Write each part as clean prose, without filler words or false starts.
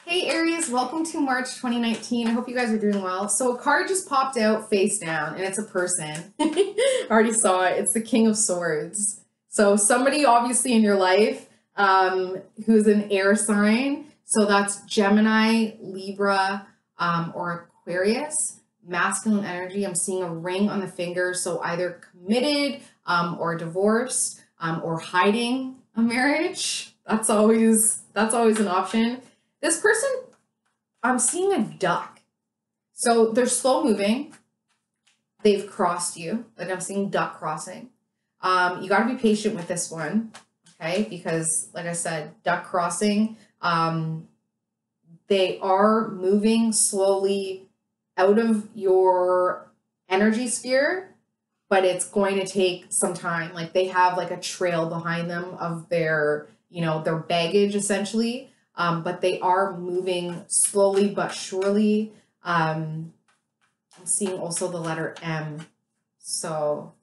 Hey Aries, welcome to March 2019. I hope you guys are doing well. So a card just popped out face down and it's a person. I already saw it. It's the King of Swords. So somebody obviously in your life who's an air sign. So that's Gemini, Libra, or Aquarius. Masculine energy. I'm seeing a ring on the finger. So either committed or divorced or hiding a marriage. That's always an option. This person, I'm seeing a duck. So they're slow moving. They've crossed you. Like I'm seeing duck crossing. You got to be patient with this one, okay? Because like I said, duck crossing, they are moving slowly out of your energy sphere, but it's going to take some time. Like they have like a trail behind them of their, their baggage essentially. But they are moving slowly but surely. I'm seeing also the letter M. So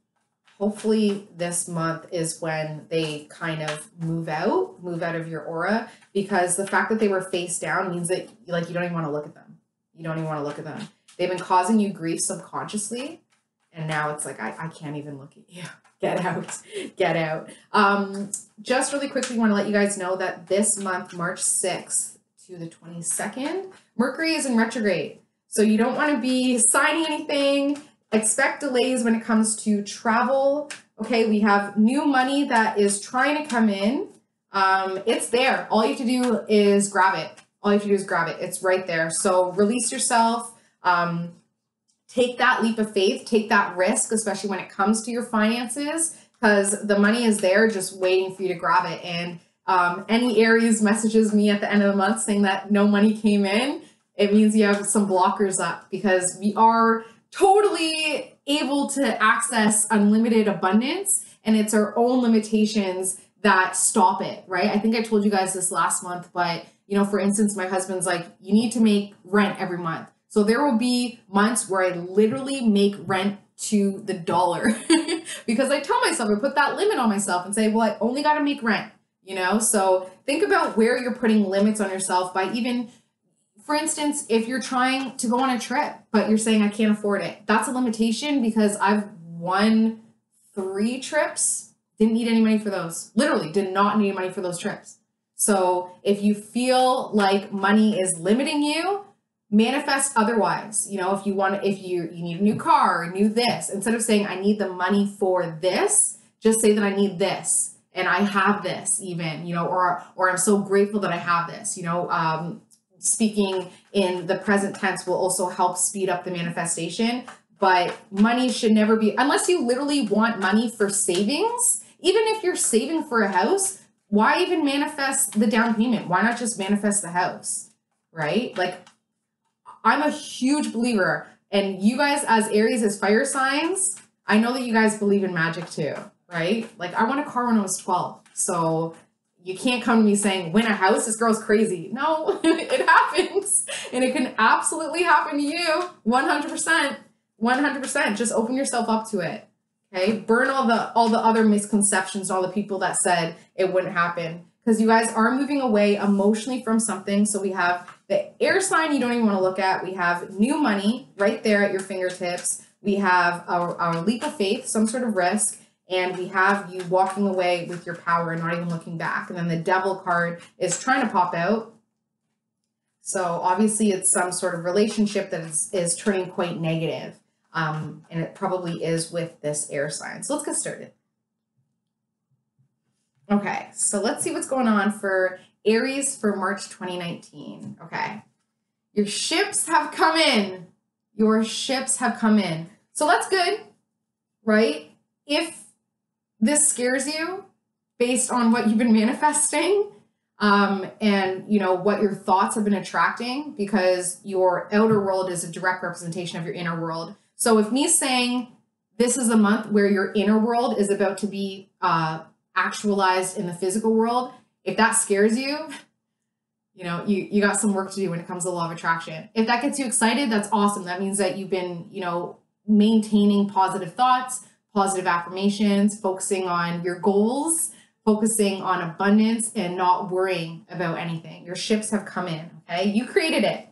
hopefully this month is when they kind of move out of your aura, because the fact that they were face down means that you don't even want to look at them. You don't even want to look at them. They've been causing you grief subconsciously. And now it's like, I can't even look at you. Get out. Get out. Just really quickly want to let you guys know that this month, March 6th to the 22nd, Mercury is in retrograde. So you don't want to be signing anything. Expect delays when it comes to travel. Okay, we have new money that is trying to come in. It's there. All you have to do is grab it. All you have to do is grab it. It's right there. So release yourself. Take that leap of faith, take that risk, especially when it comes to your finances, because the money is there just waiting for you to grab it. And any Aries messages me at the end of the month saying that no money came in, it means you have some blockers up, because we are totally able to access unlimited abundance, and it's our own limitations that stop it, right? I think I told you guys this last month, but for instance, my husband's like, you need to make rent every month. So there will be months where I literally make rent to the dollar because I tell myself, I put that limit on myself and say, well, I only got to make rent, So think about where you're putting limits on yourself by even, for instance, if you're trying to go on a trip, but you're saying I can't afford it. That's a limitation, because I've won 3 trips, didn't need any money for those. Literally did not need money for those trips. So if you like money is limiting you, manifest otherwise. If you need a new car, a new this, instead of saying I need the money for this, just say that I need this and I have this, even, or I'm so grateful that I have this. Speaking in the present tense will also help speed up the manifestation, but money should never be, unless you literally want money for savings. Even if you're saving for a house, why even manifest the down payment? Why not just manifest the house, right? Like, I'm a huge believer, and you guys as Aries, as fire signs, I know that you guys believe in magic too, right? Like I won a car when I was 12. So you can't come to me saying, win a house, this girl's crazy. No, it happens. And it can absolutely happen to you. 100%. 100%. Just open yourself up to it. Okay. Burn all the other misconceptions, all the people that said it wouldn't happen. Because you guys are moving away emotionally from something. So we have the air sign you don't even want to look at. We have new money right there at your fingertips. We have our leap of faith, some sort of risk. And we have you walking away with your power and not even looking back. And then the devil card is trying to pop out. So obviously it's some sort of relationship that is turning quite negative. And it probably is with this air sign. So let's get started. Okay, so let's see what's going on for Aries for March 2019. Okay, your ships have come in. Your ships have come in. So that's good, right? If this scares you based on what you've been manifesting, and what your thoughts have been attracting, because your outer world is a direct representation of your inner world. So if me saying this is a month where your inner world is about to be actualized in the physical world, if that scares you, you got some work to do when it comes to the law of attraction. If that gets you excited, that's awesome. That means that you've been, maintaining positive thoughts, positive affirmations, focusing on your goals, focusing on abundance and not worrying about anything. Your ships have come in, Okay, you created it.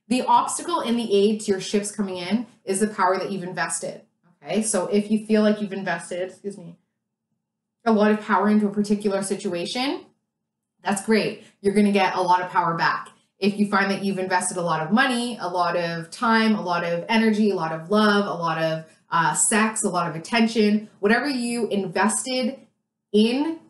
The obstacle in the aid to your shifts coming in is the power that you've invested. Okay, so if you feel like you've invested, a lot of power into a particular situation, that's great. You're going to get a lot of power back. If you find that you've invested a lot of money, a lot of time, a lot of energy, a lot of love, a lot of sex, a lot of attention, whatever you invested in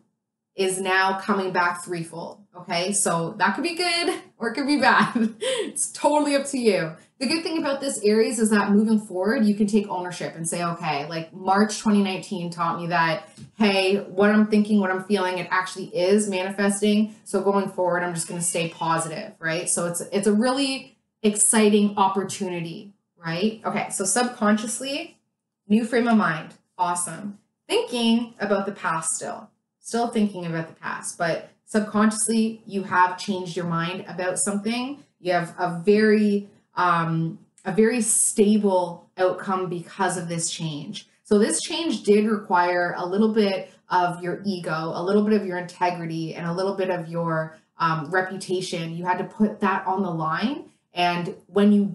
is now coming back threefold. Okay, so that could be good or it could be bad. It's totally up to you. The good thing about this, Aries, is that moving forward, you can take ownership and say, okay, like March 2019 taught me that, hey, what I'm thinking, what I'm feeling, it actually is manifesting. So going forward, I'm just going to stay positive, right? So it's a really exciting opportunity, right? Okay, so subconsciously, new frame of mind. Awesome. Thinking about the past still thinking about the past, but subconsciously you have changed your mind about something. You have a very stable outcome because of this change. So this change did require a little bit of your ego, a little bit of your integrity, and a little bit of your reputation. You had to put that on the line. And when you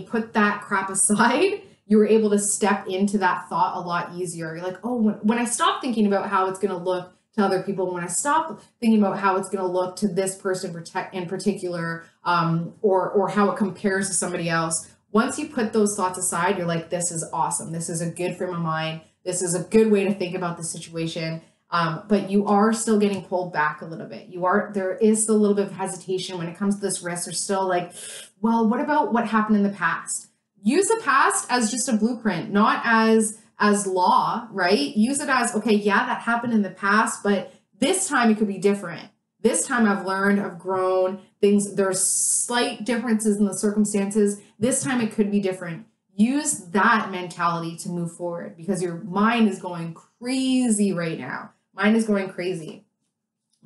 put that crap aside, you were able to step into that thought a lot easier. You're like, oh, when I stop thinking about how it's going to look to other people, when I stop thinking about how it's going to look to this person in particular, or how it compares to somebody else, once you put those thoughts aside, you're like, this is awesome. This is a good frame of mind. This is a good way to think about the situation. But you are still getting pulled back a little bit. There is still a little bit of hesitation when it comes to this risk. There's still like, well, what about what happened in the past? Use the past as just a blueprint, not as law, right? Use it as, okay, yeah, that happened in the past, but this time it could be different. This time I've learned, I've grown, there's slight differences in the circumstances. This time it could be different. Use that mentality to move forward because your mind is going crazy right now. Mine is going crazy.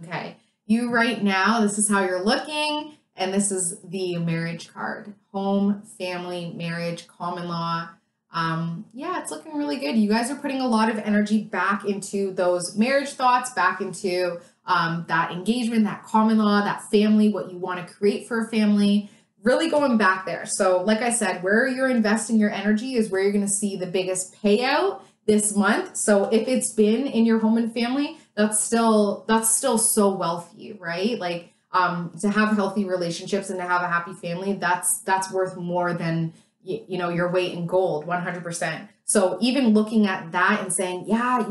Okay. You right now, this is how you're looking. And this is the marriage card. Home, family, marriage, common law. Yeah, it's looking really good. You guys are putting a lot of energy back into those marriage thoughts, back into that engagement, that common law, that family, what you want to create for a family, really going back there. So like I said, where you're investing your energy is where you're going to see the biggest payout this month. So if it's been in your home and family, that's still so wealthy, right? Like, to have healthy relationships and to have a happy family, that's worth more than, your weight in gold, 100%. So even looking at that and saying, yeah,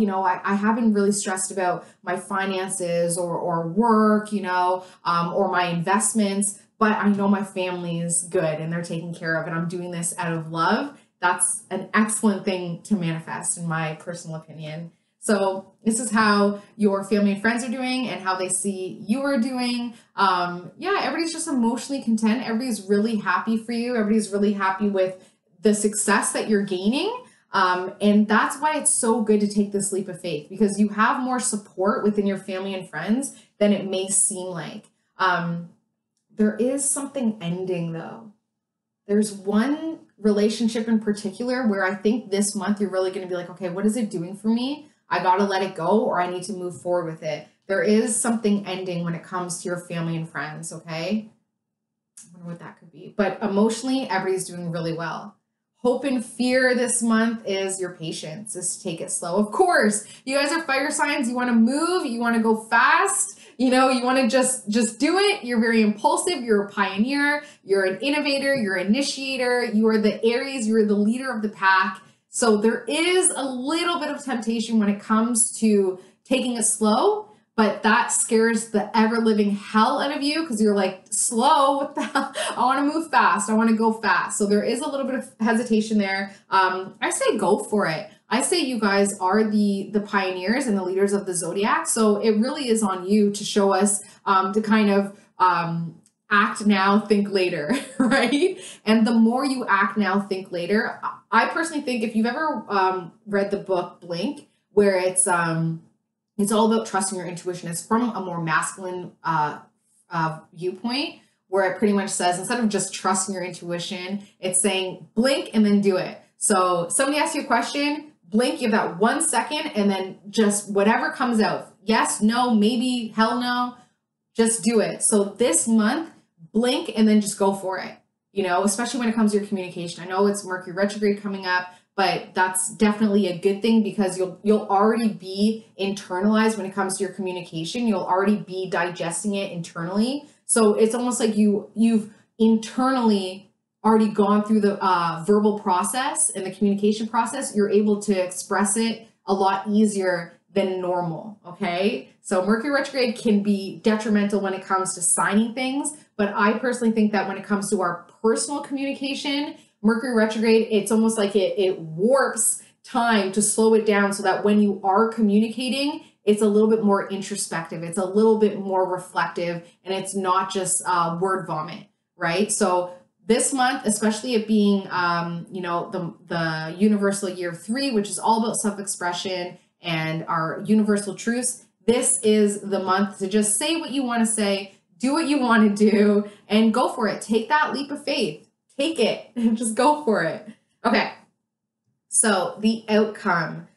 I haven't really stressed about my finances or work, or my investments, but I know my family is good and they're taken care of and I'm doing this out of love. That's an excellent thing to manifest in my personal opinion. So this is how your family and friends are doing and how they see you are doing. Yeah, everybody's just emotionally content. Everybody's really happy for you. Everybody's really happy with the success that you're gaining. And that's why it's so good to take this leap of faith because you have more support within your family and friends than it may seem like. There is something ending though. There's one relationship in particular where I think this month you're really going to be like, okay, what is it doing for me? I got to let it go or I need to move forward with it. There is something ending when it comes to your family and friends, okay? I wonder what that could be. But emotionally, everybody's doing really well. Hope and fear this month is your patience, is to take it slow. Of course, you guys are fire signs. You want to move. You want to go fast. You want to just do it. You're very impulsive. You're a pioneer. You're an innovator. You're an initiator. You are the Aries. You're the leader of the pack. So there is a little bit of temptation when it comes to taking it slow, but that scares the ever-living hell out of you because you're like, slow, what the hell? I want to move fast. I want to go fast. So there is a little bit of hesitation there. I say go for it. I say you guys are the pioneers and the leaders of the zodiac. So it really is on you to show us to kind of act now, think later, right? And the more you act now, think later. I personally think if you've ever read the book Blink, where it's all about trusting your intuition, it's from a more masculine viewpoint, where it pretty much says instead of just trusting your intuition, it's saying blink and then do it. So somebody asks you a question, blink, you have that 1 second, and then just whatever comes out, yes, no, maybe, hell no, just do it. So this month, blink and then just go for it, you know, especially when it comes to your communication. I know it's Mercury retrograde coming up, but that's definitely a good thing because you'll already be internalized when it comes to your communication. You'll already be digesting it internally. So it's almost like you've internally already gone through the verbal process and the communication process. You're able to express it a lot easier than normal, okay? So Mercury retrograde can be detrimental when it comes to signing things, but I personally think that when it comes to our personal communication, Mercury retrograde, it's almost like it warps time to slow it down so that when you are communicating, it's a little bit more introspective, it's a little bit more reflective, and it's not just word vomit, right? So this month, especially it being, you know, the universal year 3, which is all about self-expression and our universal truths, this is the month to just say what you want to say, do what you want to do, and go for it. Take that leap of faith. Take it and just go for it. Okay, so the outcome.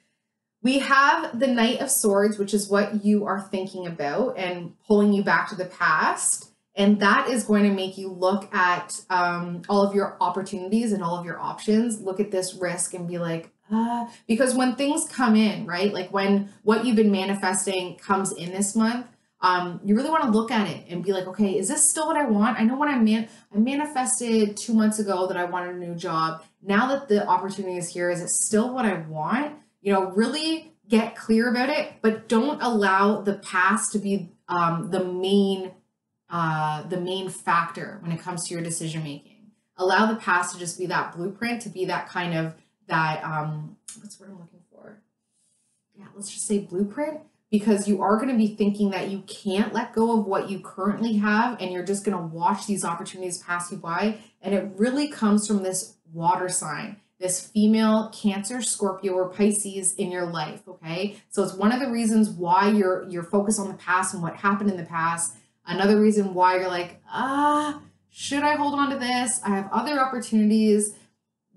We have the Knight of Swords, which is what you are thinking about and pulling you back to the past. And that is going to make you look at all of your opportunities and all of your options. Look at this risk and be like, because when things come in, right? Like when what you've been manifesting comes in this month, you really want to look at it and be like, okay, is this still what I want? I know when I manifested 2 months ago that I wanted a new job. Now that the opportunity is here, is it still what I want? You know, really get clear about it, but don't allow the past to be the main factor when it comes to your decision making. Allow the past to just be that blueprint, to be that kind of that what's what I'm looking for? Yeah, let's just say blueprint, because you are going to be thinking that you can't let go of what you currently have and you're just going to watch these opportunities pass you by. And it really comes from this water sign, this female Cancer, Scorpio, or Pisces in your life, okay? So it's one of the reasons why you're focused on the past and what happened in the past. Another reason why you're like, should I hold on to this? I have other opportunities.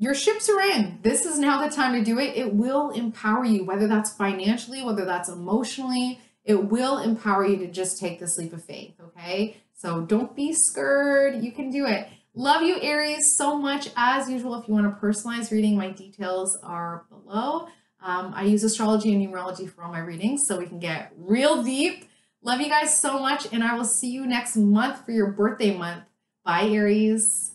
Your ships are in. This is now the time to do it. It will empower you, whether that's financially, whether that's emotionally. It will empower you to just take this leap of faith, okay? So don't be scared. You can do it. Love you, Aries, so much. As usual, if you want a personalized reading, my details are below. I use astrology and numerology for all my readings, so we can get real deep. Love you guys so much, and I will see you next month for your birthday month. Bye, Aries.